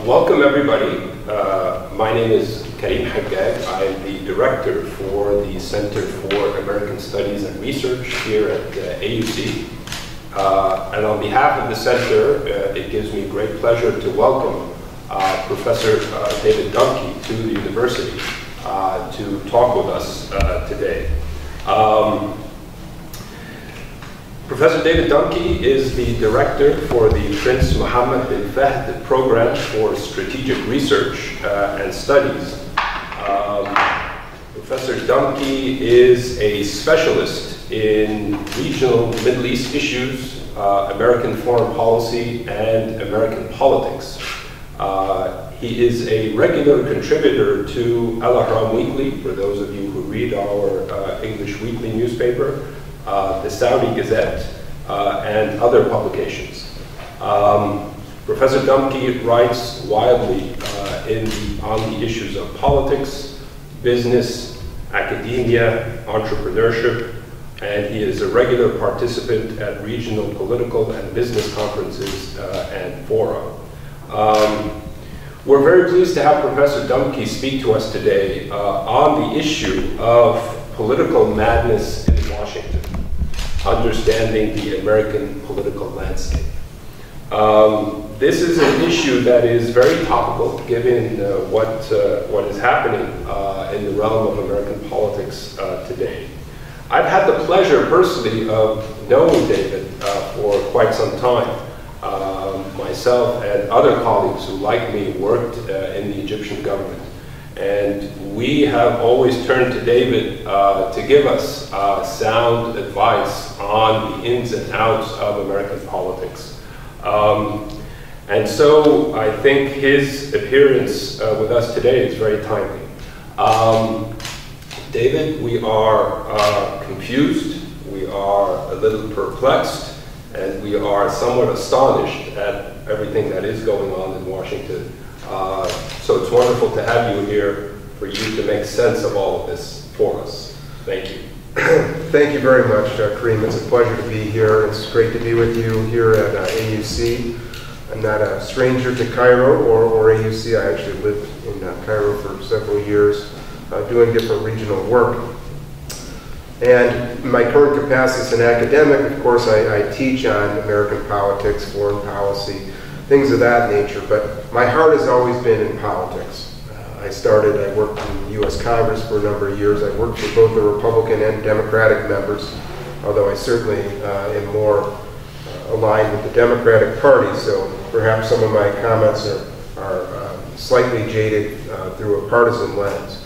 Welcome everybody. My name is Gerrymandering. I'm the director for the Center for American Studies and Research here at AUC. And on behalf of the center, it gives me great pleasure to welcome Professor David Dumke to the university to talk with us today. Professor David Dumke is the director for the Prince Mohammad bin Fahd Program for Strategic Research and Studies. Professor Dumke is a specialist in regional Middle East issues, American foreign policy, and American politics. He is a regular contributor to Al-Ahram Weekly, for those of you who read our English weekly newspaper, the Saudi Gazette, and other publications. Professor Dumke writes widely on the issues of politics, business, academia, entrepreneurship, and he is a regular participant at regional political and business conferences and fora. We're very pleased to have Professor Dumke speak to us today on the issue of political madness in Washington, understanding the American political landscape. This is an issue that is very topical given what is happening in the realm of American politics today. I've had the pleasure personally of knowing David for quite some time. Myself and other colleagues who, like me, worked in the Egyptian government. And we have always turned to David to give us sound advice on the ins and outs of American politics. And so I think his appearance with us today is very timely. David, we are confused, we are a little perplexed, and we are somewhat astonished at everything that is going on in Washington. So it's wonderful to have you here for you to make sense of all of this for us. Thank you. Thank you very much, Kareem. It's a pleasure to be here. It's great to be with you here at AUC. I'm not a stranger to Cairo or AUC. I actually lived in Cairo for several years doing different regional work. And in my current capacity as an academic, of course, I teach on American politics, foreign policy, things of that nature, but my heart has always been in politics. I worked in the U.S. Congress for a number of years. I worked for both the Republican and Democratic members, although I certainly am more aligned with the Democratic Party, so perhaps some of my comments are slightly jaded through a partisan lens.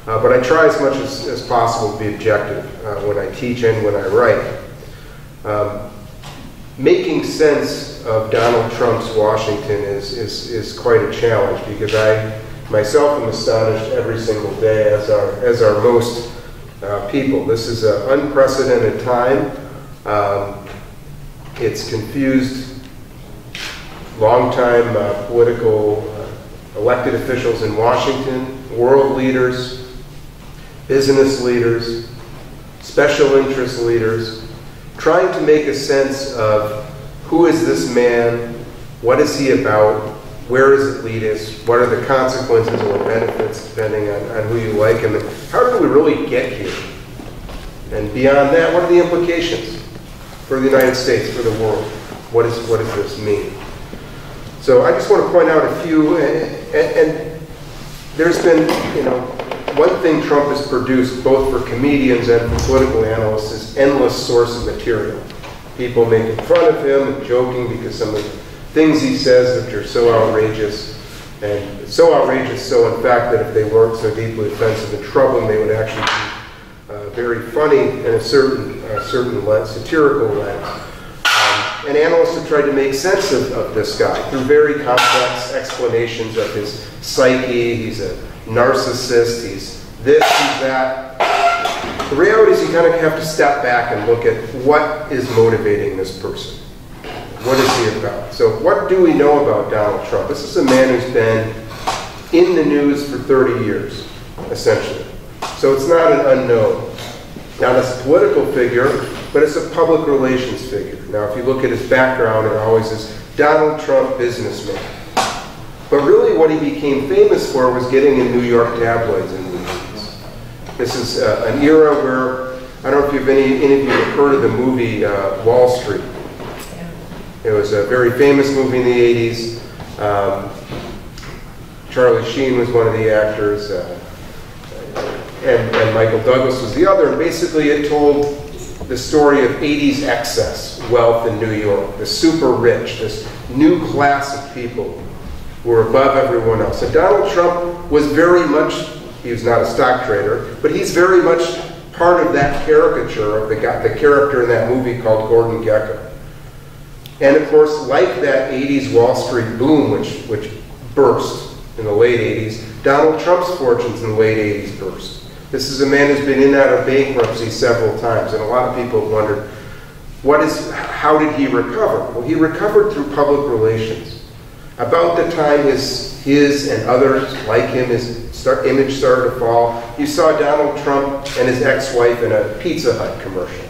But I try as much as possible to be objective when I teach and when I write. Making sense of Donald Trump's Washington is quite a challenge because I myself am astonished every single day, as are most people. This is an unprecedented time. It's confused longtime political elected officials in Washington, world leaders, business leaders, special interest leaders, trying to make a sense of who is this man, what is he about, where does it lead us, what are the consequences or benefits depending on who you like him, and how did we really get here? And beyond that, what are the implications for the United States, for the world? What does this mean? So I just want to point out a few, and there's been, one thing Trump has produced, both for comedians and for political analysts, is endless source of material. People making fun of him and joking because some of the things he says which are so outrageous, and so outrageous so in fact that if they weren't so deeply offensive and troubling, they would actually be very funny in a certain lens, satirical lens. And analysts have tried to make sense of this guy through very complex explanations of his psyche. He's a narcissist, he's this, he's that. The reality is you kind of have to step back and look at what is motivating this person. What is he about? So what do we know about Donald Trump? This is a man who's been in the news for 30 years, essentially. So it's not an unknown. Not as a political figure, but as a public relations figure. Now, if you look at his background, it always is Donald Trump, businessman. But really what he became famous for was getting in New York tabloids in the 80s. This is an era where, I don't know if any of you have heard of the movie Wall Street. It was a very famous movie in the 80s. Charlie Sheen was one of the actors, and Michael Douglas was the other. And basically it told the story of 80s excess wealth in New York, the super rich, this new class of people who were above everyone else. And Donald Trump was very much, he was not a stock trader, but he's very much part of that caricature of the character in that movie called Gordon Gekko. And of course, like that 80s Wall Street boom, which burst in the late 80s, Donald Trump's fortunes in the late 80s burst. This is a man who's been in and out of bankruptcy several times, and a lot of people have wondered, how did he recover? Well, he recovered through public relations. About the time his and others like him, his image started to fall, you saw Donald Trump and his ex-wife in a Pizza Hut commercial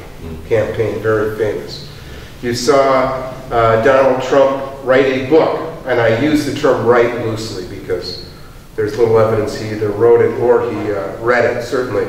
campaign, very famous. You saw Donald Trump write a book, and I use the term write loosely because there's little evidence he either wrote it or he read it, certainly.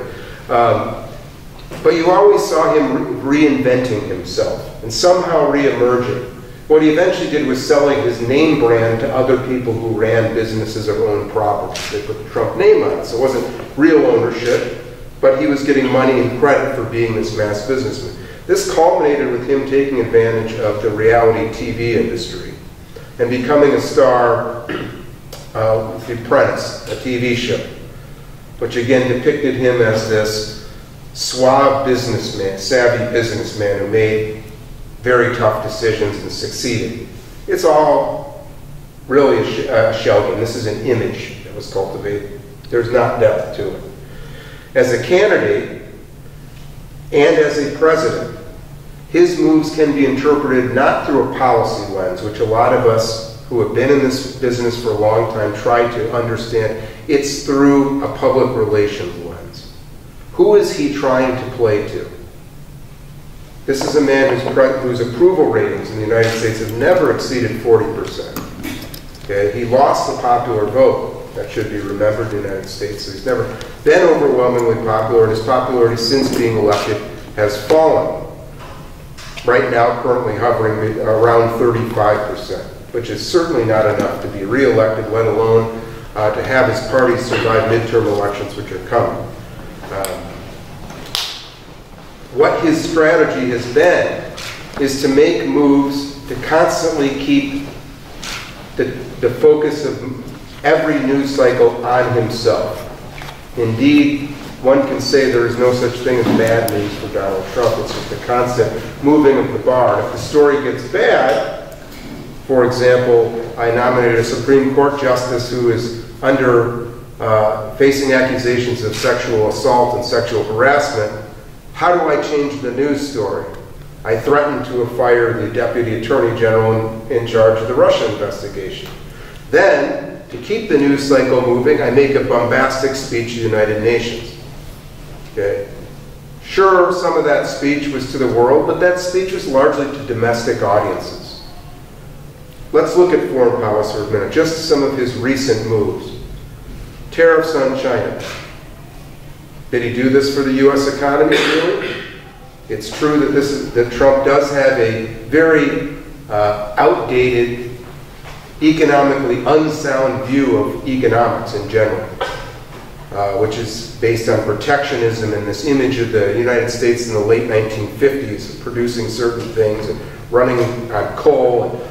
But you always saw him reinventing himself and somehow re-emerging. What he eventually did was selling his name brand to other people who ran businesses or owned properties. They put the Trump name on it, so it wasn't real ownership, but he was getting money and credit for being this mass businessman. This culminated with him taking advantage of the reality TV industry and becoming a star with The Apprentice, a TV show, which again depicted him as this suave businessman, savvy businessman who made very tough decisions and succeeded. It's all really a shell game. This is an image that was cultivated. There's not depth to it. As a candidate and as a president, his moves can be interpreted not through a policy lens, which a lot of us who have been in this business for a long time try to understand. It's through a public relations lens. Who is he trying to play to? This is a man whose approval ratings in the United States have never exceeded 40%. Okay? He lost the popular vote. That should be remembered in the United States. So he's never been overwhelmingly popular, and his popularity since being elected has fallen. Right now, currently hovering around 35%, which is certainly not enough to be re-elected, let alone to have his party survive midterm elections, which are coming. What his strategy has been is to make moves to constantly keep the focus of every news cycle on himself. Indeed, one can say there is no such thing as bad news for Donald Trump. It's just a constant moving of the bar. And if the story gets bad, for example, I nominated a Supreme Court justice who is facing accusations of sexual assault and sexual harassment. How do I change the news story? I threatened to fire the Deputy Attorney General in charge of the Russia investigation. Then, to keep the news cycle moving, I make a bombastic speech to the United Nations. Okay. Sure, some of that speech was to the world, but that speech was largely to domestic audiences. Let's look at foreign policy for a minute, just some of his recent moves. Tariffs on China. Did he do this for the U.S. economy, really? It's true that Trump does have a very outdated, economically unsound view of economics in general, which is based on protectionism and this image of the United States in the late 1950s of producing certain things and running on coal and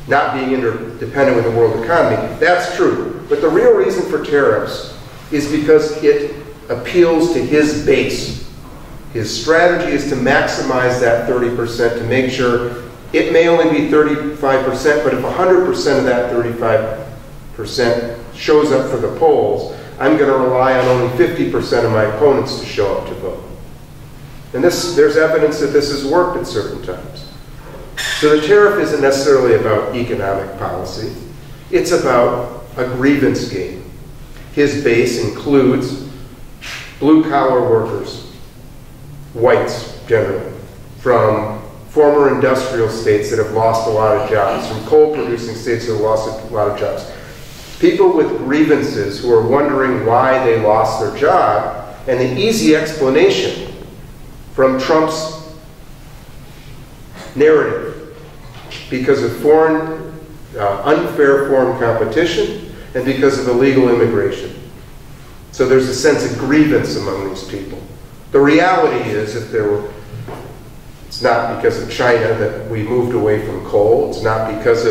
not being interdependent with the world economy. That's true. But the real reason for tariffs is because it appeals to his base. His strategy is to maximize that 30% to make sure it may only be 35%, but if 100% of that 35% shows up for the polls, I'm going to rely on only 50% of my opponents to show up to vote. And there's evidence that this has worked at certain times. So the tariff isn't necessarily about economic policy. It's about a grievance game. His base includes blue-collar workers, whites generally, from former industrial states that have lost a lot of jobs, from coal-producing states that have lost a lot of jobs. People with grievances who are wondering why they lost their job, and the easy explanation from Trump's narrative, because of unfair foreign competition and because of illegal immigration. So there's a sense of grievance among these people. The reality is, it's not because of China that we moved away from coal. It's not because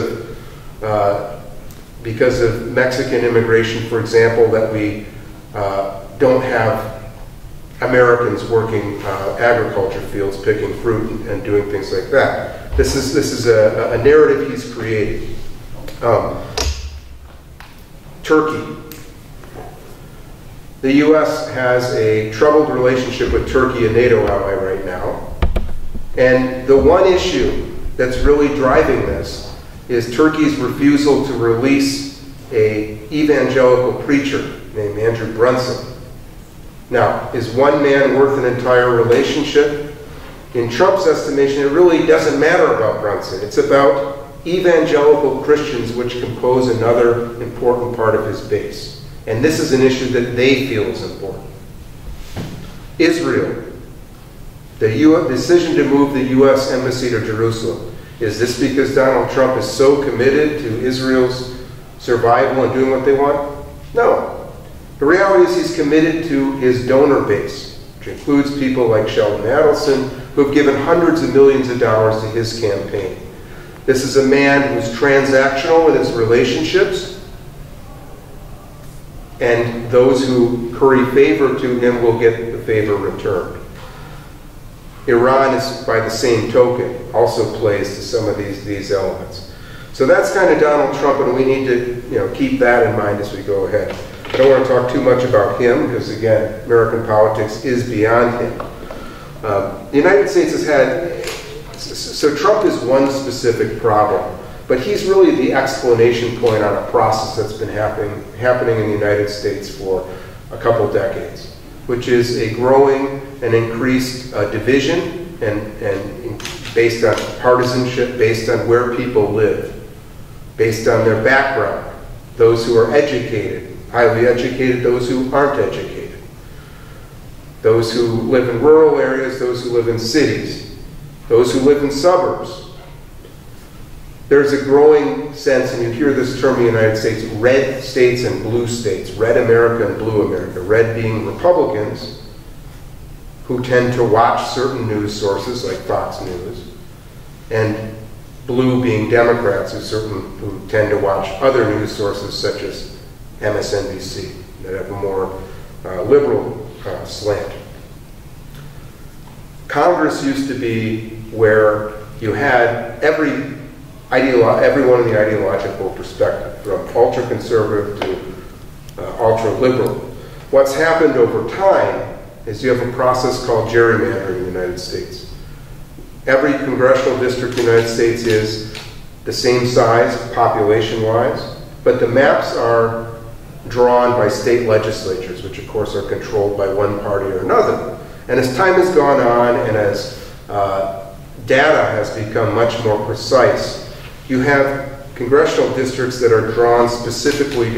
of Mexican immigration, for example, that we don't have Americans working agriculture fields, picking fruit and doing things like that. This is a narrative he's created. Turkey. The U.S. has a troubled relationship with Turkey, a NATO ally right now. And the one issue that's really driving this is Turkey's refusal to release an evangelical preacher named Andrew Brunson. Now, is one man worth an entire relationship? In Trump's estimation, it really doesn't matter about Brunson. It's about evangelical Christians, which compose another important part of his base. And this is an issue that they feel is important. Israel. The decision to move the U.S. embassy to Jerusalem. Is this because Donald Trump is so committed to Israel's survival and doing what they want? No. The reality is he's committed to his donor base, which includes people like Sheldon Adelson, who have given hundreds of millions of dollars to his campaign. This is a man who's transactional in his relationships, and those who curry favor to him will get the favor returned. Iran is, by the same token, also plays to some of these elements. So that's kind of Donald Trump, and we need to keep that in mind as we go ahead. I don't want to talk too much about him, because again, American politics is beyond him. The United States has had, so Trump is one specific problem, but he's really the explanation point on a process that's been happening in the United States for a couple decades, which is a growing and increased division and based on partisanship, based on where people live, based on their background, those who are educated, highly educated, those who aren't educated, those who live in rural areas, those who live in cities, those who live in suburbs. There's a growing sense, and you hear this term in the United States, red states and blue states, red America and blue America, red being Republicans who tend to watch certain news sources like Fox News, and blue being Democrats who tend to watch other news sources such as MSNBC that have a more liberal slant. Congress used to be where you had every one in the ideological perspective, from ultra-conservative to ultra-liberal. What's happened over time is you have a process called gerrymandering in the United States. Every congressional district in the United States is the same size population-wise, but the maps are drawn by state legislatures, which of course are controlled by one party or another. And as time has gone on and as data has become much more precise, you have congressional districts that are drawn specifically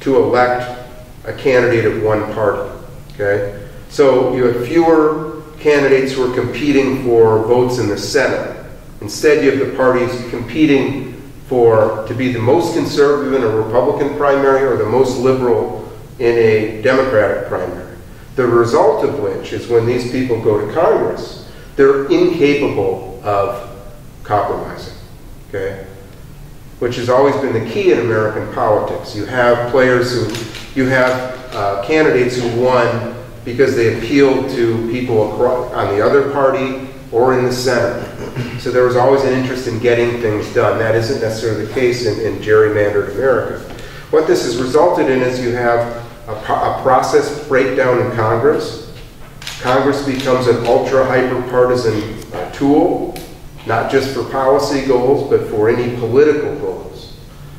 to elect a candidate of one party, okay? So you have fewer candidates who are competing for votes in the Senate. Instead, you have the parties competing to be the most conservative in a Republican primary or the most liberal in a Democratic primary. The result of which is when these people go to Congress, they're incapable of compromising. Okay, which has always been the key in American politics. You have candidates who won because they appealed to people on the other party or in the Senate. So there was always an interest in getting things done. That isn't necessarily the case in gerrymandered America. What this has resulted in is you have a process breakdown in Congress. Congress becomes an ultra-hyper-partisan tool, not just for policy goals, but for any political goals.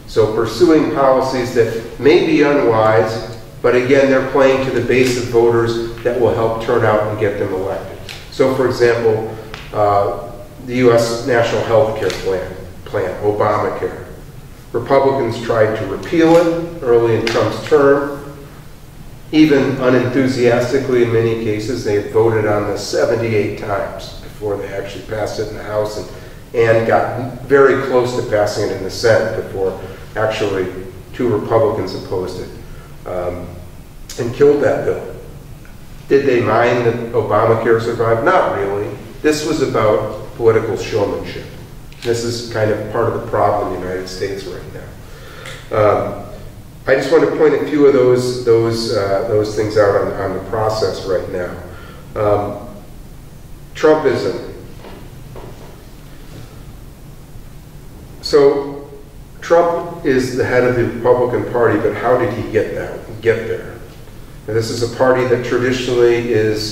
So pursuing policies that may be unwise, but again, they're playing to the base of voters that will help turn out and get them elected. So for example, the U.S. National Health Care Plan, Obamacare. Republicans tried to repeal it early in Trump's term. Even unenthusiastically in many cases, they voted on this 78 times before they actually passed it in the House, and got very close to passing it in the Senate before actually 2 Republicans opposed it and killed that bill. Did they mind that Obamacare survived? Not really. This was about political showmanship. This is kind of part of the problem in the United States right now. I just want to point a few of those things out on the process right now. Trumpism. So Trump is the head of the Republican Party, but how did he get there? Now, this is a party that traditionally had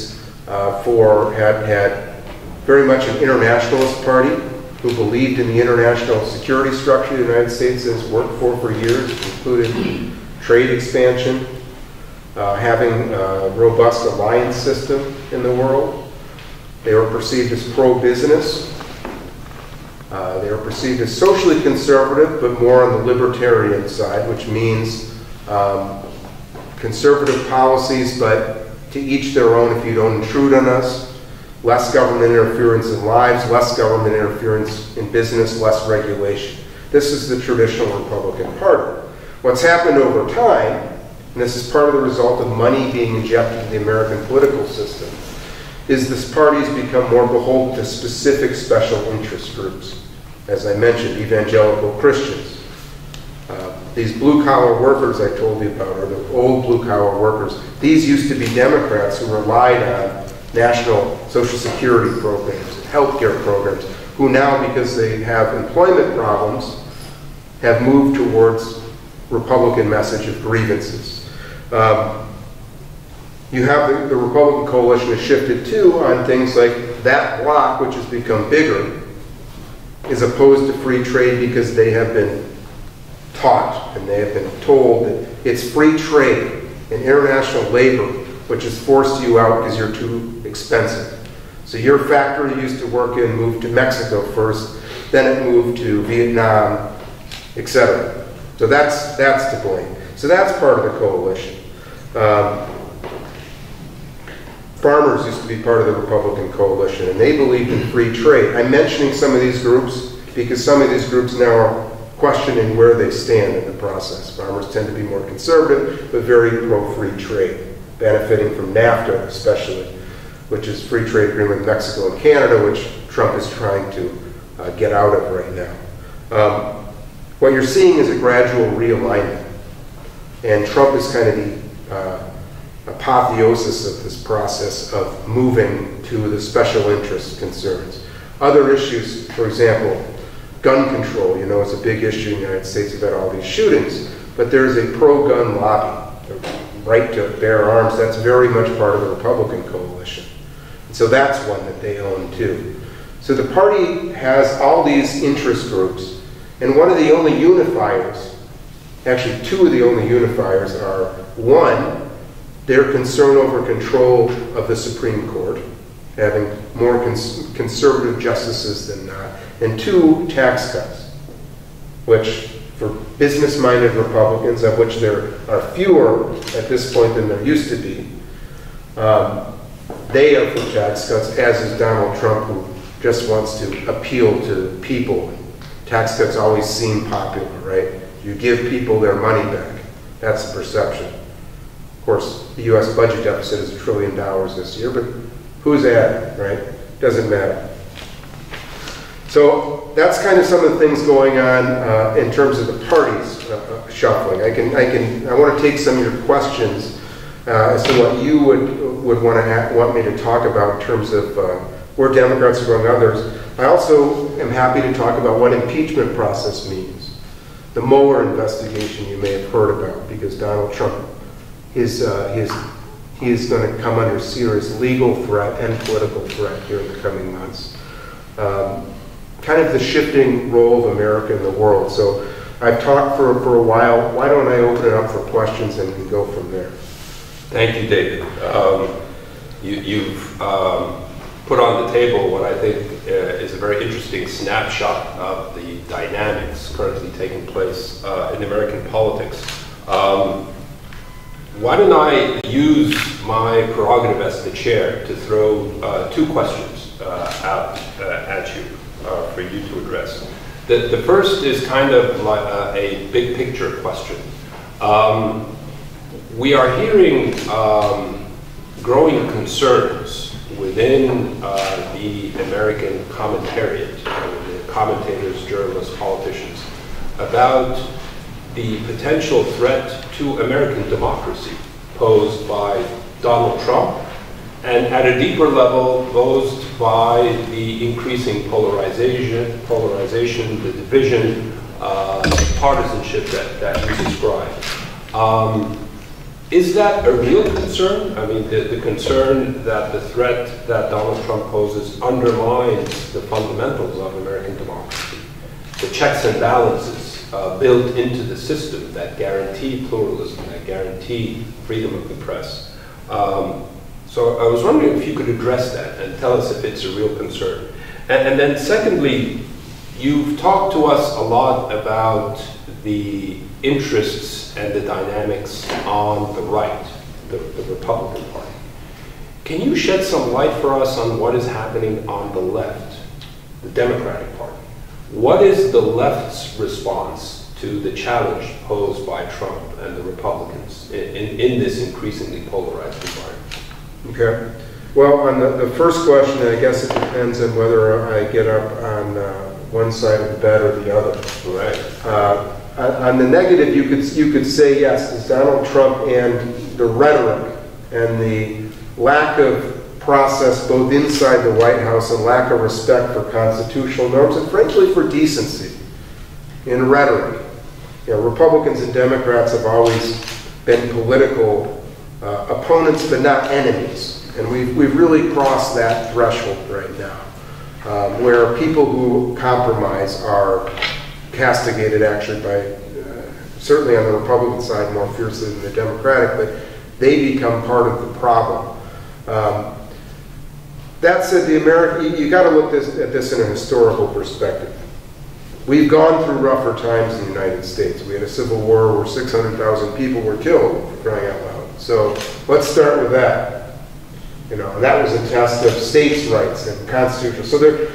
very much an internationalist party, who believed in the international security structure the United States has worked for years, including trade expansion, having a robust alliance system in the world. They were perceived as pro-business. They were perceived as socially conservative, but more on the libertarian side, which means conservative policies, but to each their own. If you don't intrude on us, less government interference in lives, less government interference in business, less regulation. This is the traditional Republican Party. What's happened over time, and this is part of the result of money being injected into the American political system, is this party has become more beholden to specific special interest groups. As I mentioned, evangelical Christians. These blue-collar workers I told you about, or the old blue-collar workers, these used to be Democrats who relied on national Social Security programs and healthcare programs, who now, because they have employment problems, have moved towards Republican message of grievances. You have the Republican coalition has shifted too on things like that bloc, which has become bigger, is opposed to free trade because they have been taught and they have been told that it's free trade and international labor which has forced you out because you're too expensive. So your factory you used to work in moved to Mexico first, then it moved to Vietnam, etc. So that's to blame. So that's part of the coalition. Farmers used to be part of the Republican coalition, and they believed in free trade. I'm mentioning some of these groups because some of these groups now are questioning where they stand in the process. Farmers tend to be more conservative, but very pro-free trade, benefiting from NAFTA especially, which is free trade agreement with Mexico and Canada, which Trump is trying to get out of right now. What you're seeing is a gradual realignment, and Trump is kind of the apotheosis of this process of moving to the special interest concerns. Other issues, for example, gun control, you know, is a big issue in the United States about all these shootings, but there's a pro-gun lobby, the right to bear arms. That's very much part of the Republican coalition. And so that's one that they own too. So the party has all these interest groups, and one of the only unifiers, actually two of the only unifiers are, one, their concern over control of the Supreme Court, having more conservative justices than not, and two, tax cuts, which for business-minded Republicans, of which there are fewer at this point than there used to be, they are for tax cuts, as is Donald Trump, who just wants to appeal to people. Tax cuts always seem popular, right? You give people their money back. That's the perception. Of course, the U.S. budget deficit is $1 trillion this year, but who's at it, right? Doesn't matter. So that's kind of some of the things going on in terms of the parties shuffling. I want to take some of your questions as to what you would want me to talk about in terms of where Democrats are going, others. I also am happy to talk about what impeachment process means. The Mueller investigation you may have heard about, because Donald Trump he is going to come under serious legal threat and political threat here in the coming months. Kind of the shifting role of America in the world. So I've talked for a while. Why don't I open it up for questions and we go from there? Thank you, David. You've put on the table what I think is a very interesting snapshot of the dynamics currently taking place in American politics. Why don't I use my prerogative as the chair to throw two questions out at you for you to address. The first is kind of like a big picture question. We are hearing growing concerns within the American commentariat, the commentators, journalists, politicians, about the potential threat to American democracy posed by Donald Trump, and at a deeper level posed by the increasing polarization, the division, partisanship that you described. Is that a real concern? I mean, the concern that the threat that Donald Trump poses undermines the fundamentals of American democracy, the checks and balances built into the system that guarantee pluralism, that guarantee freedom of the press. So I was wondering if you could address that and tell us if it's a real concern. And then secondly, you've talked to us a lot about the interests and the dynamics on the right, the Republican Party. Can you shed some light for us on what is happening on the left, the Democratic Party? What is the left's response to the challenge posed by Trump and the Republicans in this increasingly polarized environment? Okay. Well, on the first question, I guess it depends on whether I get up on one side of the bed or the other. Right. On the negative, you could say yes, it's Donald Trump and the rhetoric and the lack of process both inside the White House and lack of respect for constitutional norms and frankly for decency in rhetoric. You know, Republicans and Democrats have always been political opponents but not enemies, and we've really crossed that threshold right now, where people who compromise are castigated actually by, certainly on the Republican side more fiercely than the Democratic, but they become part of the problem. That said, you got to look at this in a historical perspective. We've gone through rougher times in the United States. We had a civil war where 600,000 people were killed, for crying out loud. So let's start with that. You know, and that was a test of states' rights and constitutional. So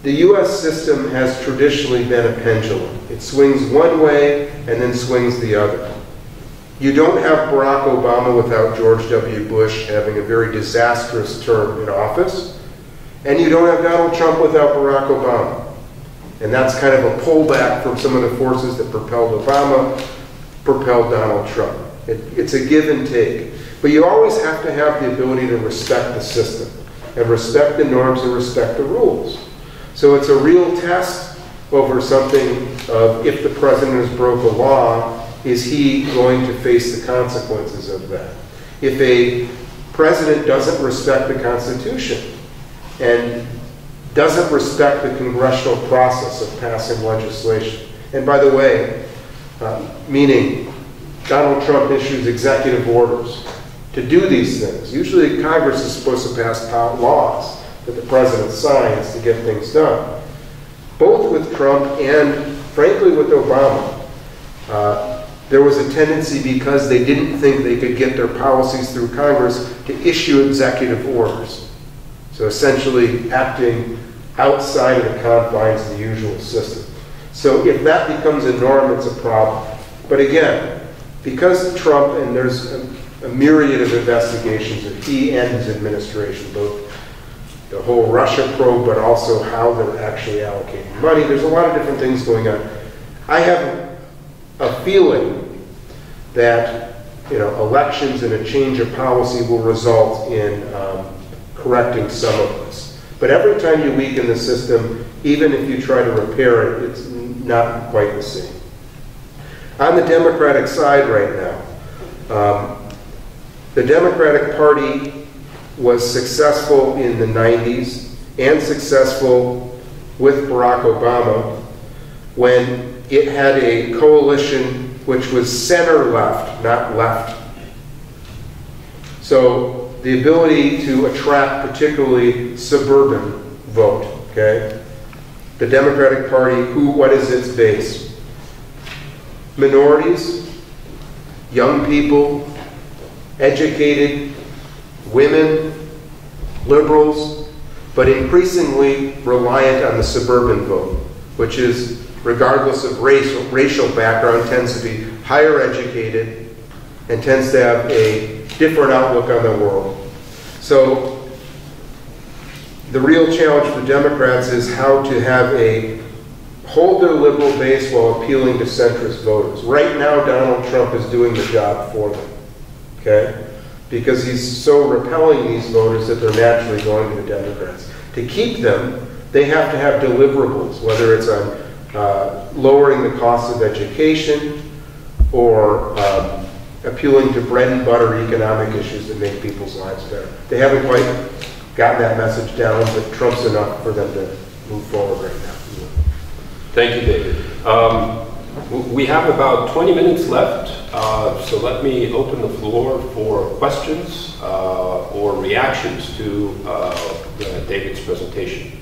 the U.S. system has traditionally been a pendulum. It swings one way and then swings the other. You don't have Barack Obama without George W. Bush having a very disastrous term in office, and you don't have Donald Trump without Barack Obama. And that's kind of a pullback from some of the forces that propelled Obama, propelled Donald Trump. It's a give and take. But you always have to have the ability to respect the system, and respect the norms and respect the rules. So it's a real test over something of if the president has broke a law, is he going to face the consequences of that? If a president doesn't respect the Constitution and doesn't respect the congressional process of passing legislation, and by the way, meaning Donald Trump issues executive orders to do these things. Usually Congress is supposed to pass laws that the president signs to get things done. Both with Trump and, frankly, with Obama, there was a tendency, because they didn't think they could get their policies through Congress, to issue executive orders. So essentially acting outside of the confines of the usual system. So if that becomes a norm, it's a problem. But again, because of Trump, and there's a myriad of investigations of he and his administration, both the whole Russia probe, but also how they're actually allocating money. There's a lot of different things going on. I have a feeling that elections and a change of policy will result in correcting some of this. But every time you weaken the system, even if you try to repair it, it's not quite the same. On the Democratic side right now, the Democratic Party was successful in the 90s and successful with Barack Obama when it had a coalition which was center-left, not left. So the ability to attract particularly suburban vote, okay? The Democratic Party, what is its base? Minorities, young people, educated, women, liberals, but increasingly reliant on the suburban vote, which is, regardless of racial background, tends to be higher educated and tends to have a different outlook on the world. So the real challenge for Democrats is how to hold their liberal base while appealing to centrist voters. Right now, Donald Trump is doing the job for them, okay? Because he's so repelling these voters that they're naturally going to the Democrats. To keep them, they have to have deliverables, whether it's on lowering the cost of education or appealing to bread and butter economic issues that make people's lives better. They haven't quite gotten that message down, but Trump's enough for them to move forward right now. Thank you, David. We have about 20 minutes left, so let me open the floor for questions or reactions to David's presentation.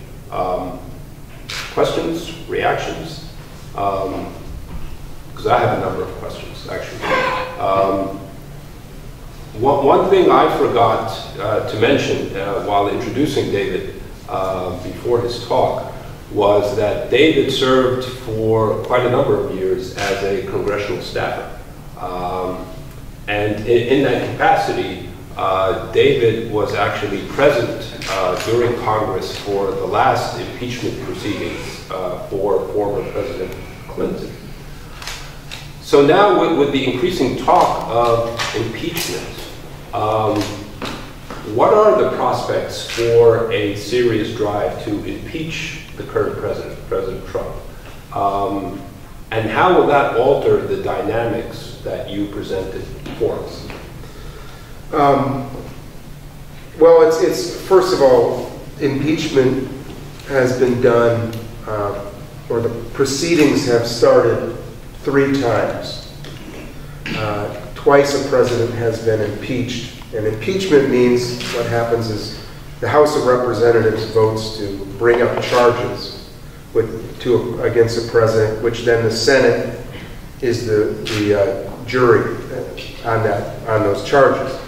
Questions, reactions? Because I have a number of questions, actually. One thing I forgot to mention while introducing David before his talk was that David served for quite a number of years as a congressional staffer. And in that capacity, David was actually present during Congress for the last impeachment proceedings for former President Clinton. So now with the increasing talk of impeachment, what are the prospects for a serious drive to impeach the current president, President Trump? And how will that alter the dynamics that you presented for us? Well, it's first of all, impeachment has been done, or the proceedings have started 3 times. Twice a president has been impeached. And impeachment means what happens is the House of Representatives votes to bring up charges against a president, which then the Senate is the jury on those charges.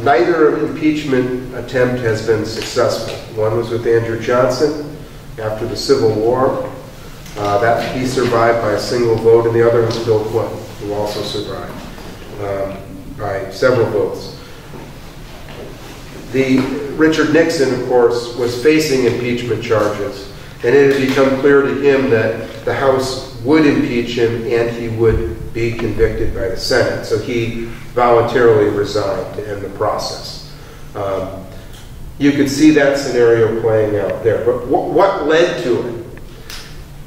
Neither impeachment attempt has been successful. One was with Andrew Johnson after the Civil War. He survived by a single vote, and the other was Bill Clinton, who also survived by several votes. Richard Nixon, of course, was facing impeachment charges, and it had become clear to him that the House would impeach him and he would be convicted by the Senate. So he voluntarily resigned to end the process. You could see that scenario playing out there. But what led to it?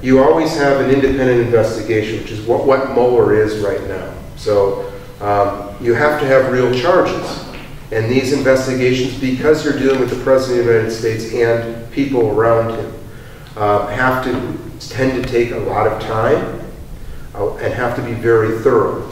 You always have an independent investigation, which is what Mueller is right now. So you have to have real charges. And these investigations, because you're dealing with the President of the United States and people around him, tend to take a lot of time and have to be very thorough.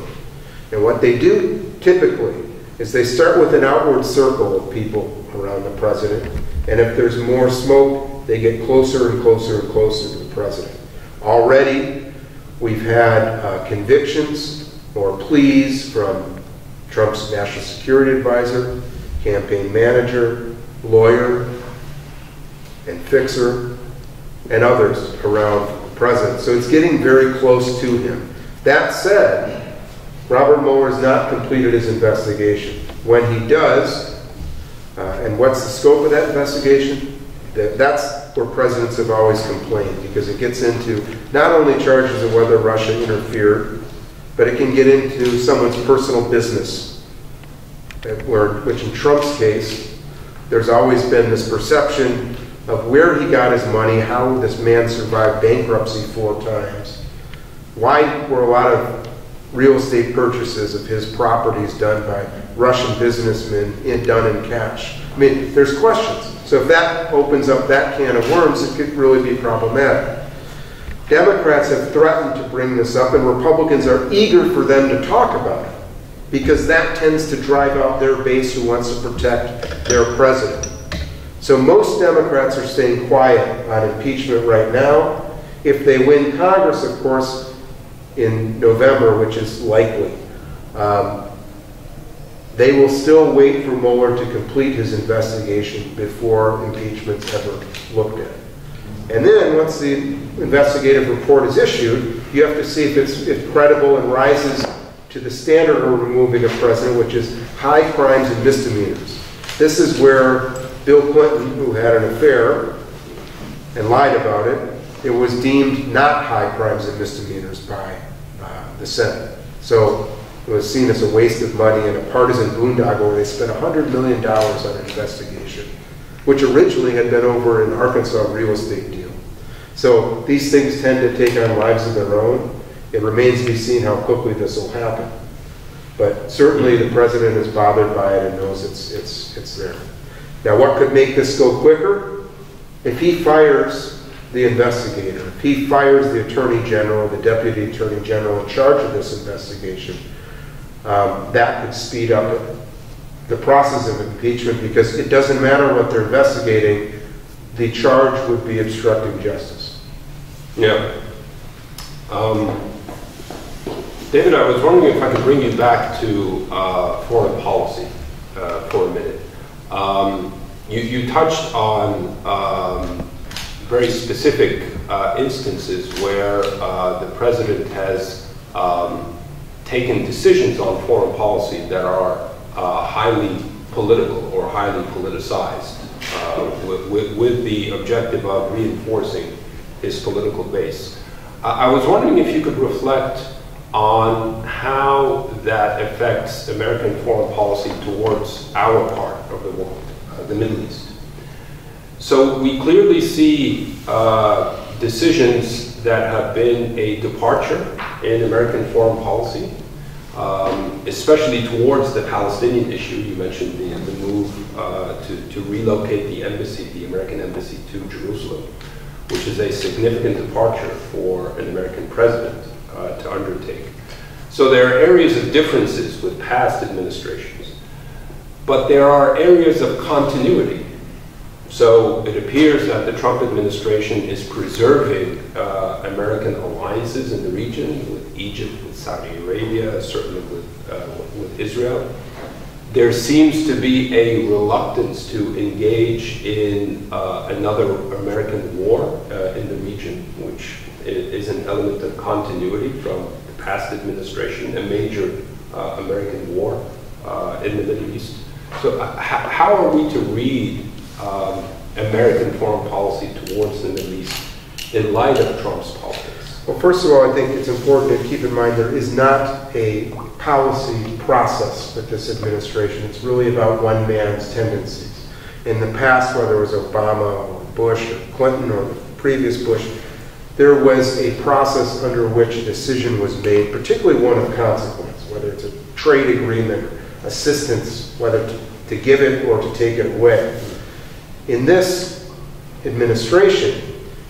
And what they do typically is they start with an outward circle of people around the president, and if there's more smoke, they get closer and closer and closer to the president. Already, we've had convictions or pleas from Trump's national security advisor, campaign manager, lawyer, and fixer, and others around the president. So it's getting very close to him. That said, Robert Mueller has not completed his investigation. When he does, and what's the scope of that investigation? That's where presidents have always complained, because it gets into not only charges of whether Russia interfered, but it can get into someone's personal business, which in Trump's case, there's always been this perception of where he got his money, how this man survived bankruptcy 4 times, why were a lot of real estate purchases of his properties done by Russian businessmen done in cash. I mean, there's questions. So if that opens up that can of worms, it could really be problematic. Democrats have threatened to bring this up, and Republicans are eager for them to talk about it, because that tends to drive out their base who wants to protect their president. So most Democrats are staying quiet on impeachment right now. If they win Congress, of course, in November, which is likely, they will still wait for Mueller to complete his investigation before impeachment's ever looked at. And then, once the investigative report is issued, you have to see if it's credible and rises to the standard of removing a president, which is high crimes and misdemeanors. This is where Bill Clinton, who had an affair and lied about it, it was deemed not high crimes and misdemeanors by the Senate. So it was seen as a waste of money and a partisan boondoggle where they spent $100 million on an investigation, which originally had been over an Arkansas real estate deal. So these things tend to take on lives of their own. It remains to be seen how quickly this will happen. But certainly the president is bothered by it and knows it's there. Now, what could make this go quicker? If he fires the investigator, if he fires the attorney general, the deputy attorney general in charge of this investigation, that could speed up the process of impeachment, because it doesn't matter what they're investigating, the charge would be obstructing justice. Yeah. David, I was wondering if I could bring you back to foreign policy for a minute. You touched on very specific instances where the president has taken decisions on foreign policy that are highly political or highly politicized, with the objective of reinforcing his political base. I was wondering if you could reflect on how that affects American foreign policy towards our part of the world, the Middle East. So we clearly see decisions that have been a departure in American foreign policy, especially towards the Palestinian issue. You mentioned the move to relocate the embassy, the American embassy, to Jerusalem, which is a significant departure for an American president to undertake. So there are areas of differences with past administrations, but there are areas of continuity. So it appears that the Trump administration is preserving American alliances in the region, with Egypt, with Saudi Arabia, certainly with Israel. There seems to be a reluctance to engage in another American war in the region, which is an element of continuity from the past administration, a major American war in the Middle East. So how are we to read American foreign policy towards the Middle East in light of Trump's politics? Well, first of all, I think it's important to keep in mind there is not a policy process with this administration. It's really about one man's tendencies. In the past, whether it was Obama or Bush or Clinton or the previous Bush, there was a process under which a decision was made, particularly one of consequence, whether it's a trade agreement, assistance, whether to give it or to take it away. In this administration,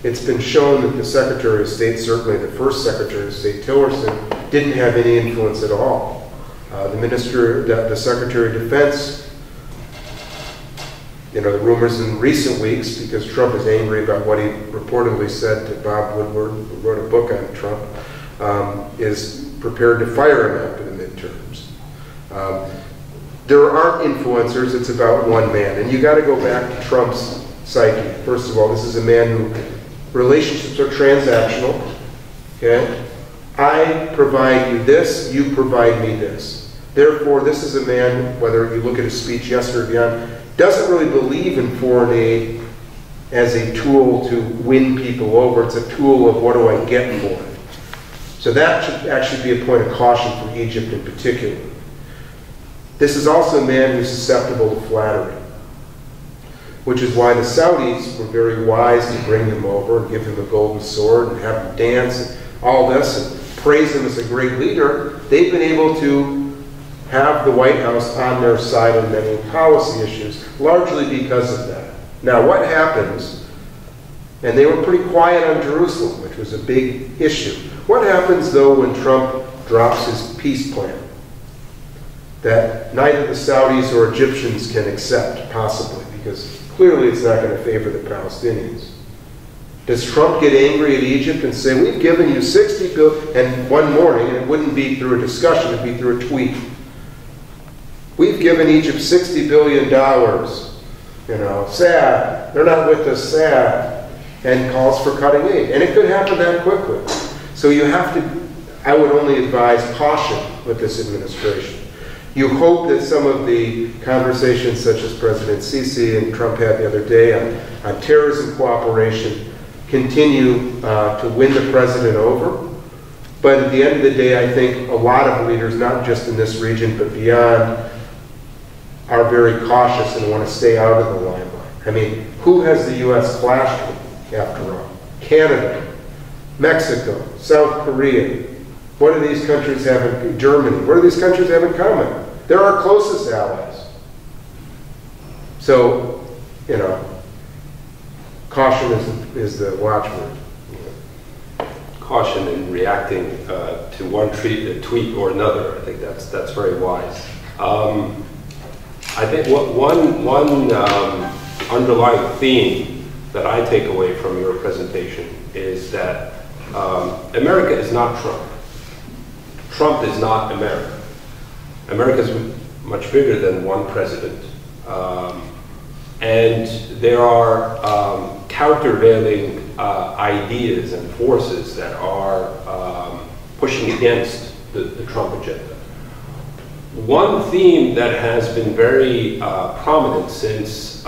it's been shown that the Secretary of State, certainly the first Secretary of State, Tillerson, didn't have any influence at all. The Secretary of Defense, the rumors in recent weeks, because Trump is angry about what he reportedly said to Bob Woodward, who wrote a book on Trump, is prepared to fire him after the midterms. There aren't influencers, it's about one man. And you got to go back to Trump's psyche. First of all, this is a man who, relationships are transactional, okay? I provide you this, you provide me this. Therefore, this is a man, whether you look at his speech yesterday or beyond, doesn't really believe in foreign aid as a tool to win people over. It's a tool of what do I get for it. So that should actually be a point of caution for Egypt in particular. This is also a man who's susceptible to flattery, which is why the Saudis were very wise to bring him over and give him a golden sword and have him dance and all this and praise him as a great leader. They've been able to have the White House on their side on many policy issues, largely because of that. Now, what happens, and they were pretty quiet on Jerusalem, which was a big issue. What happens, though, when Trump drops his peace plan? that neither the Saudis or Egyptians can accept, possibly, because clearly it's not going to favor the Palestinians. Does Trump get angry at Egypt and say, we've given you 60 billion, and one morning, and it wouldn't be through a discussion, it'd be through a tweet. We've given Egypt $60 billion, sad, they're not with us, sad, and calls for cutting aid. And it could happen that quickly. So you have to, I would only advise caution with this administration. You hope that some of the conversations such as President Sisi and Trump had the other day on terrorism cooperation continue to win the president over. But at the end of the day, I think a lot of leaders, not just in this region but beyond, are very cautious and want to stay out of the limelight. I mean, who has the U.S. clashed with, after all? Canada, Mexico, South Korea. What do these countries have in Germany? What do these countries have in common? They're our closest allies. So, caution is the watchword. Caution in reacting to one tweet or another. I think that's very wise. I think one underlying theme that I take away from your presentation is that America is not Trump. Trump is not America. America is much bigger than one president. And there are countervailing ideas and forces that are pushing against the Trump agenda. One theme that has been very prominent since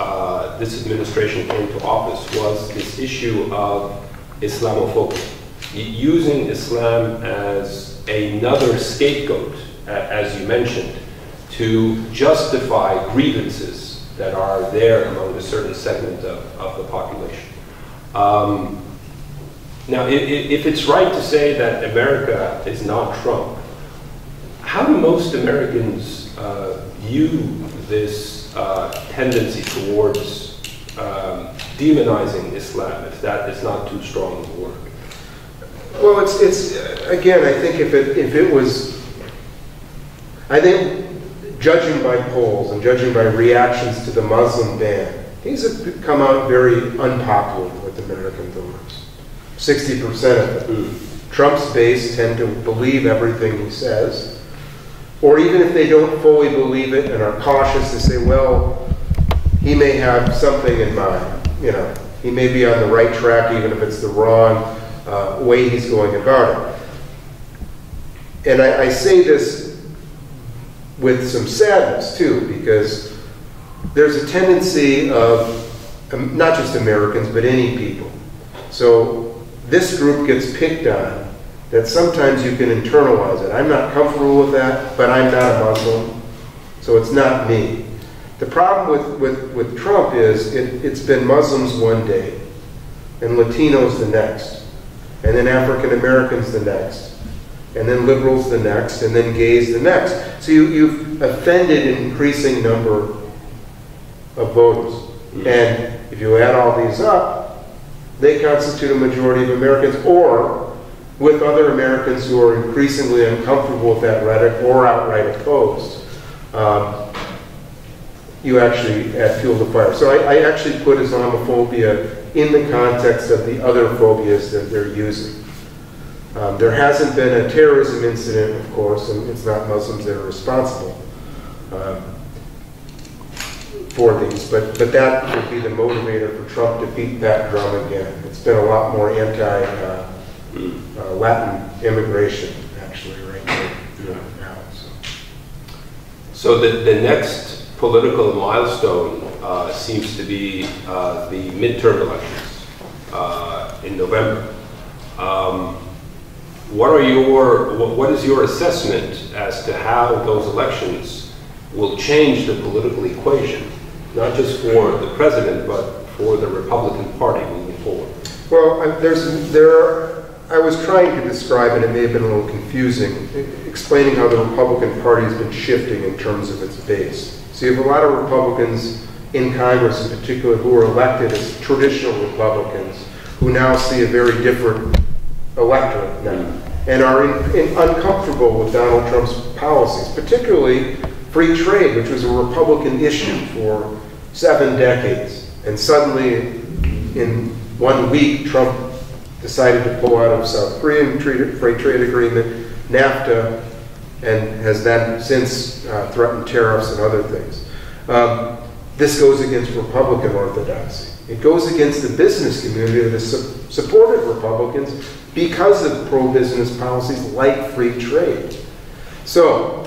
this administration came to office was this issue of Islamophobia, using Islam as another scapegoat, as you mentioned, to justify grievances that are there among a certain segment of the population. Now, if it's right to say that America is not Trump, how do most Americans view this tendency towards demonizing Islam, if that is not too strong a word? Well, it's again, I think if it was, I think judging by polls and judging by reactions to the Muslim ban, these have come out very unpopular with American voters. 60% of them. Trump's base tend to believe everything he says, or even if they don't fully believe it and are cautious to say, well, he may have something in mind. He may be on the right track, even if it's the wrong way he's going about it. And I say this with some sadness too, because there's a tendency of not just Americans but any people. So this group gets picked on, that sometimes you can internalize it. I'm not comfortable with that, but I'm not a Muslim, so it's not me. The problem with Trump is it's been Muslims one day, and Latinos the next, and then African Americans the next, and then liberals the next, and then gays the next. So you've offended an increasing number of voters. And if you add all these up, they constitute a majority of Americans, or with other Americans who are increasingly uncomfortable with that rhetoric or outright opposed, you actually add fuel to fire. So I actually put Islamophobia in the context of the other phobias that they're using. There hasn't been a terrorism incident, of course, and it's not Muslims that are responsible for these, but that would be the motivator for Trump to beat that drum again. It's been a lot more Latin immigration, actually, right now. So the next political milestone seems to be the midterm elections in November. What is your assessment as to how those elections will change the political equation, not just for the president, but for the Republican Party moving forward? Well, I was trying to describe, and it may have been a little confusing, explaining how the Republican Party has been shifting in terms of its base. So you have a lot of Republicans in Congress in particular who are elected as traditional Republicans who now see a very different electorate now and are uncomfortable with Donald Trump's policies, particularly free trade, which was a Republican issue for 7 decades. And suddenly, in 1 week, Trump decided to pull out of South Korean free trade agreement, NAFTA, and has then since threatened tariffs and other things. This goes against Republican orthodoxy. It goes against the business community that has supported Republicans because of pro-business policies like free trade. So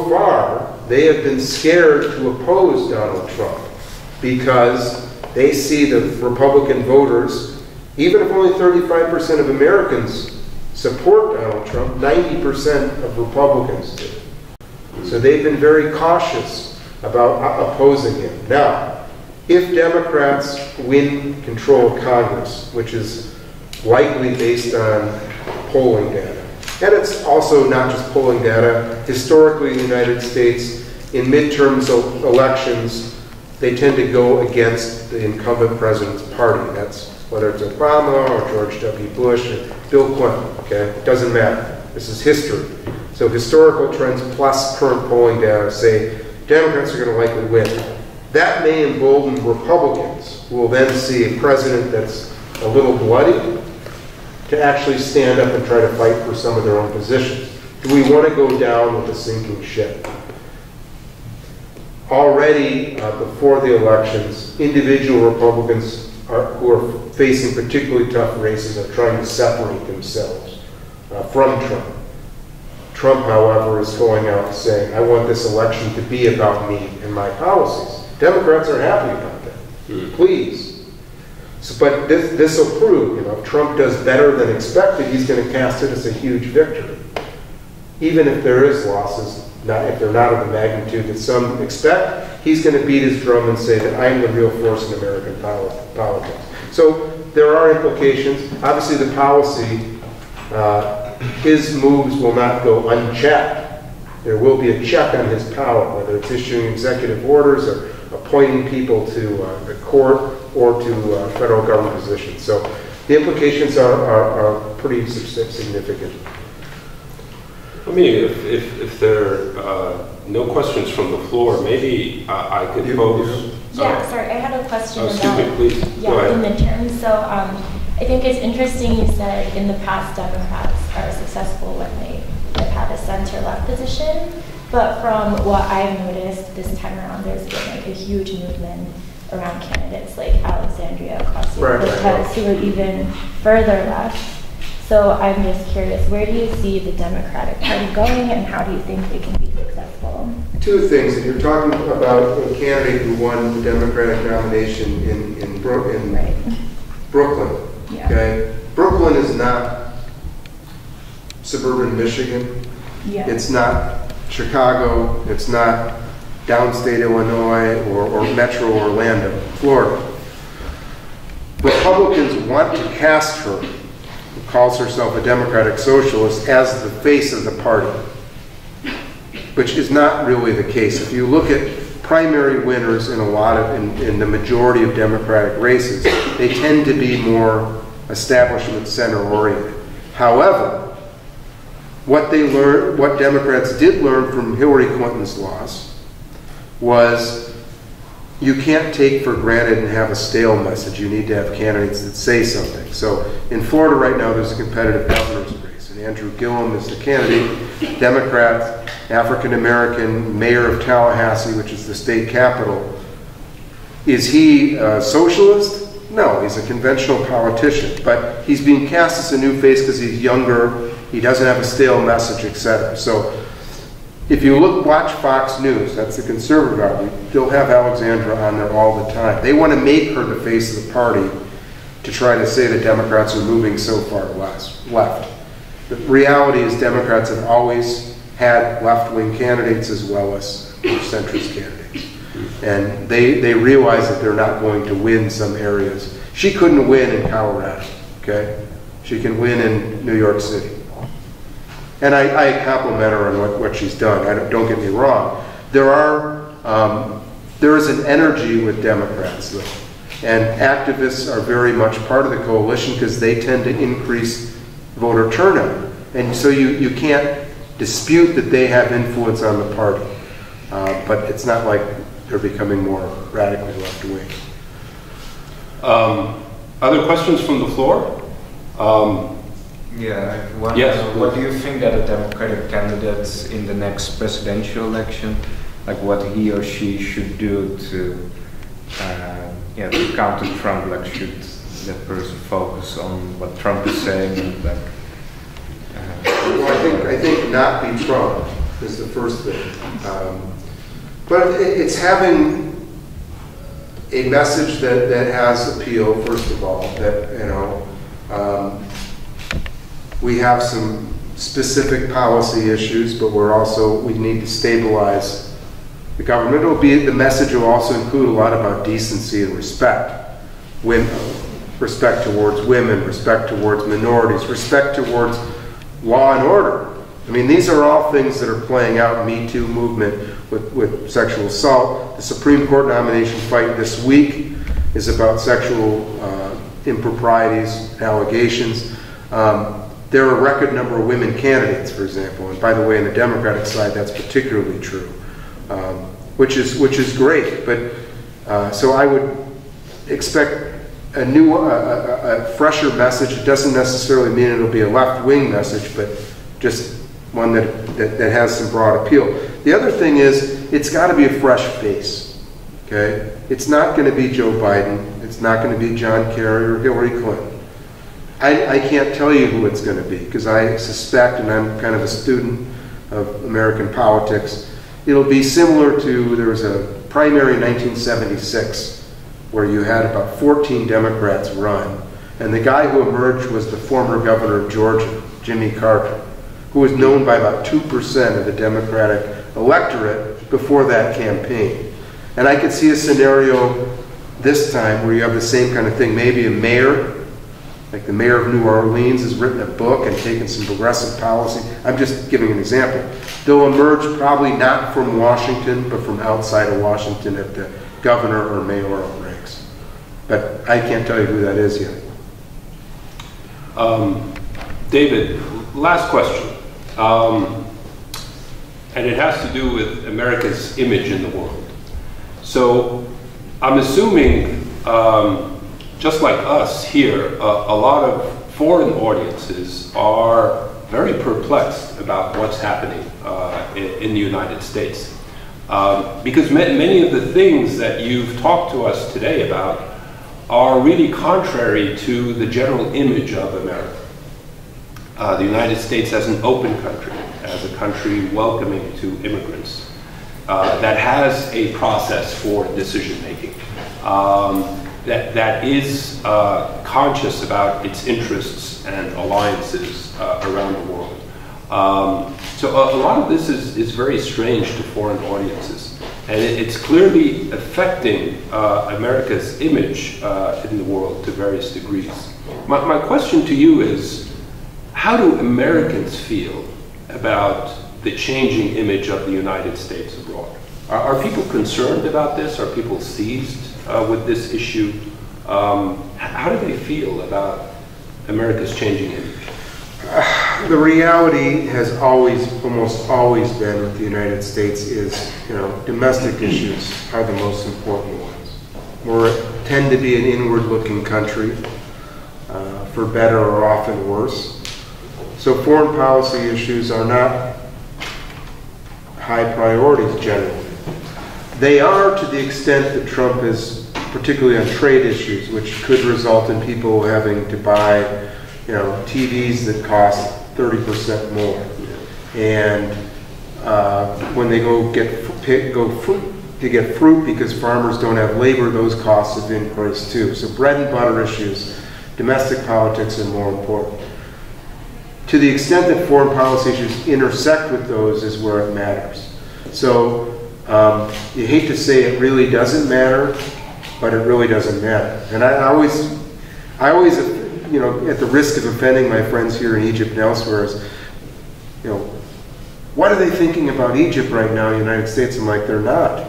far, they have been scared to oppose Donald Trump because they see the Republican voters, even if only 35% of Americans support Donald Trump, 90% of Republicans do. So they've been very cautious about opposing him. Now, if Democrats win control of Congress, which is likely based on polling data, and it's also not just polling data, historically in the United States, in midterms elections, they tend to go against the incumbent president's party. That's whether it's Obama or George W. Bush or Bill Clinton, okay? It doesn't matter. This is history. So historical trends plus current polling data say Democrats are going to likely win. That may embolden Republicans, who will then see a president that's a little bloody, to actually stand up and try to fight for some of their own positions. Do we want to go down with a sinking ship? Already, before the elections, individual Republicans who are facing particularly tough races are trying to separate themselves from Trump. Trump, however, is going out and saying, I want this election to be about me and my policies. Democrats are happy about that. Please. So, but this will prove, if Trump does better than expected, he's going to cast it as a huge victory. Even if there is losses, if they're not of the magnitude that some expect, he's going to beat his drum and say that I'm the real force in American politics. So there are implications. Obviously the policy, his moves will not go unchecked. There will be a check on his power, whether it's issuing executive orders or appointing people to the court or to federal government positions. So the implications are pretty significant. I mean, if there are no questions from the floor, maybe I could pose. Yeah, sorry, I had a question about please. the midterms. So I think it's interesting you said in the past Democrats are successful when they've had a center-left position, but from what I've noticed this time around, there's been like a huge movement around candidates like Alexandria Ocasio-Cortez who are even further left. So I'm just curious, where do you see the Democratic Party going, and how do you think they can be successful? Two things. If you're talking about a candidate who won the Democratic nomination in Brooklyn, yeah. Okay? Brooklyn is not suburban Michigan. Yeah. It's not Chicago. It's not downstate Illinois or Metro Orlando, Florida. Republicans want to cast her, who calls herself a democratic socialist, as the face of the party, which is not really the case. If you look at primary winners in in the majority of Democratic races, they tend to be more establishment center oriented. However, what Democrats did learn from Hillary Clinton's loss was you can't take for granted and have a stale message. You need to have candidates that say something. So in Florida right now, there's a competitive governor's race, and Andrew Gillum is the candidate, Democrat, African-American, mayor of Tallahassee, which is the state capital. Is he a socialist? No, he's a conventional politician, but he's being cast as a new face because he's younger, he doesn't have a stale message, etc. So if you watch Fox News, that's the conservative outlet, they'll have Alexandra on there all the time. They want to make her the face of the party to try to say that Democrats are moving so far left. The reality is Democrats have always had left-wing candidates as well as centrist candidates. And they realize that they're not going to win some areas. She couldn't win in Colorado, okay? She can win in New York City. And I compliment her on what she's done. Don't get me wrong. There is an energy with Democrats, though. And activists are very much part of the coalition because they tend to increase voter turnout. And so you can't dispute that they have influence on the party. But it's not like they're becoming more radically left-wing. Other questions from the floor? Yeah, one, yes. What do you think that a Democratic candidate in the next presidential election, like what he or she should do to counter Trump? Like, should that person focus on what Trump is saying? Like, well, I think not be Trump is the first thing. But it's having a message that has appeal, first of all, that, you know, we have some specific policy issues, but we need to stabilize the government. The message will also include a lot about decency and respect. Respect towards women, respect towards minorities, respect towards law and order. I mean, these are all things that are playing out in the Me Too movement with sexual assault. The Supreme Court nomination fight this week is about sexual improprieties, allegations. There are a record number of women candidates, for example, and by the way, on the Democratic side, that's particularly true, which is great. But so I would expect a new, a fresher message. It doesn't necessarily mean it'll be a left-wing message, but just one that has some broad appeal. The other thing is, it's got to be a fresh face. Okay, it's not going to be Joe Biden. It's not going to be John Kerry or Hillary Clinton. I can't tell you who it's going to be, because I suspect, and I'm kind of a student of American politics, it'll be similar to, there was a primary in 1976 where you had about 14 Democrats run, and the guy who emerged was the former governor of Georgia, Jimmy Carter, who was known by about 2% of the Democratic electorate before that campaign. And I could see a scenario this time where you have the same kind of thing, maybe a mayor, like the mayor of New Orleans has written a book and taken some progressive policy. I'm just giving an example. They'll emerge probably not from Washington, but from outside of Washington at the governor or mayoral ranks. But I can't tell you who that is yet. David, last question. And it has to do with America's image in the world. So I'm assuming, just like us here, a lot of foreign audiences are very perplexed about what's happening in the United States. Because many of the things that you've talked to us today about are really contrary to the general image of America. The United States as an open country, as a country welcoming to immigrants, that has a process for decision making, that is conscious about its interests and alliances around the world. So a lot of this is very strange to foreign audiences, and it's clearly affecting America's image in the world to various degrees. My question to you is, how do Americans feel about the changing image of the United States abroad? Are people concerned about this? Are people seized with this issue? How do they feel about America's changing image? The reality has almost always been with the United States is, domestic issues are the most important ones. We tend to be an inward-looking country, for better or often worse. So foreign policy issues are not high priorities generally. They are to the extent that Trump is, particularly on trade issues, which could result in people having to buy, TVs that cost 30% more. And when they go get fruit because farmers don't have labor, those costs have increased too. So bread and butter issues, domestic politics are more important. To the extent that foreign policy issues intersect with those is where it matters. So you hate to say it really doesn't matter, but it really doesn't matter. And I always, at the risk of offending my friends here in Egypt and elsewhere, is, what are they thinking about Egypt right now in the United States? I'm like, they're not.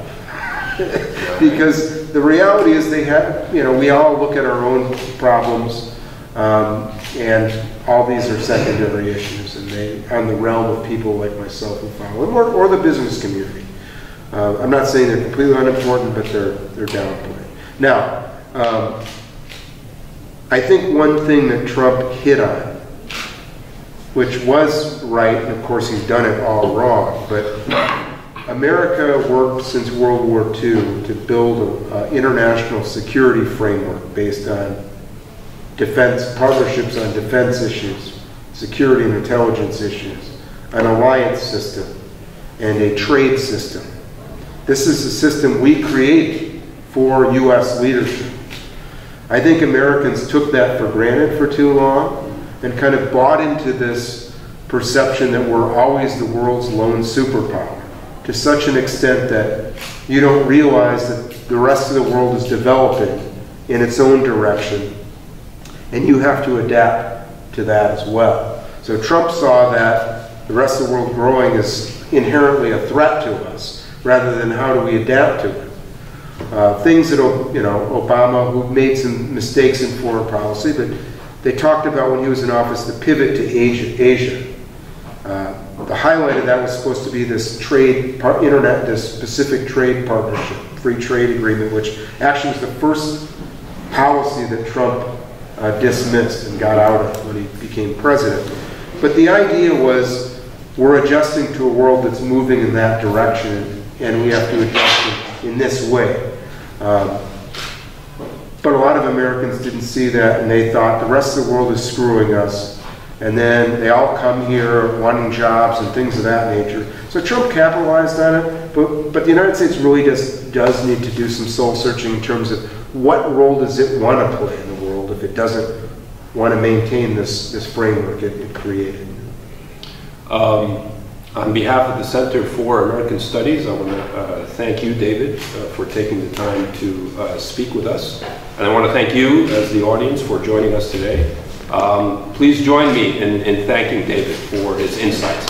Because the reality is they have, we all look at our own problems, and all these are secondary issues, and they on the realm of people like myself who follow them, or the business community. I'm not saying they're completely unimportant, but they're downplayed. Now, I think one thing that Trump hit on, which was right, and of course he's done it all wrong, but America worked since World War II to build an international security framework based on defense, partnerships on defense issues, security and intelligence issues, an alliance system, and a trade system. This is a system we created for U.S. leadership. I think Americans took that for granted for too long and kind of bought into this perception that we're always the world's lone superpower, to such an extent that you don't realize that the rest of the world is developing in its own direction, and you have to adapt to that as well. So Trump saw that the rest of the world growing is inherently a threat to us, rather than how do we adapt to it. Things that, Obama, who made some mistakes in foreign policy, but they talked about when he was in office the pivot to Asia. The highlight of that was supposed to be this this Pacific Trade Partnership, free trade agreement, which actually was the first policy that Trump dismissed and got out of when he became president. But the idea was we're adjusting to a world that's moving in that direction, and we have to adjust in this way. But a lot of Americans didn't see that, and they thought the rest of the world is screwing us. And then they all come here wanting jobs and things of that nature. So Trump capitalized on it, but the United States really does need to do some soul searching in terms of what role does it want to play in the world if it doesn't want to maintain this framework it created. On behalf of the Center for American Studies, I want to thank you, David, for taking the time to speak with us. And I want to thank you, as the audience, for joining us today. Please join me in thanking David for his insights.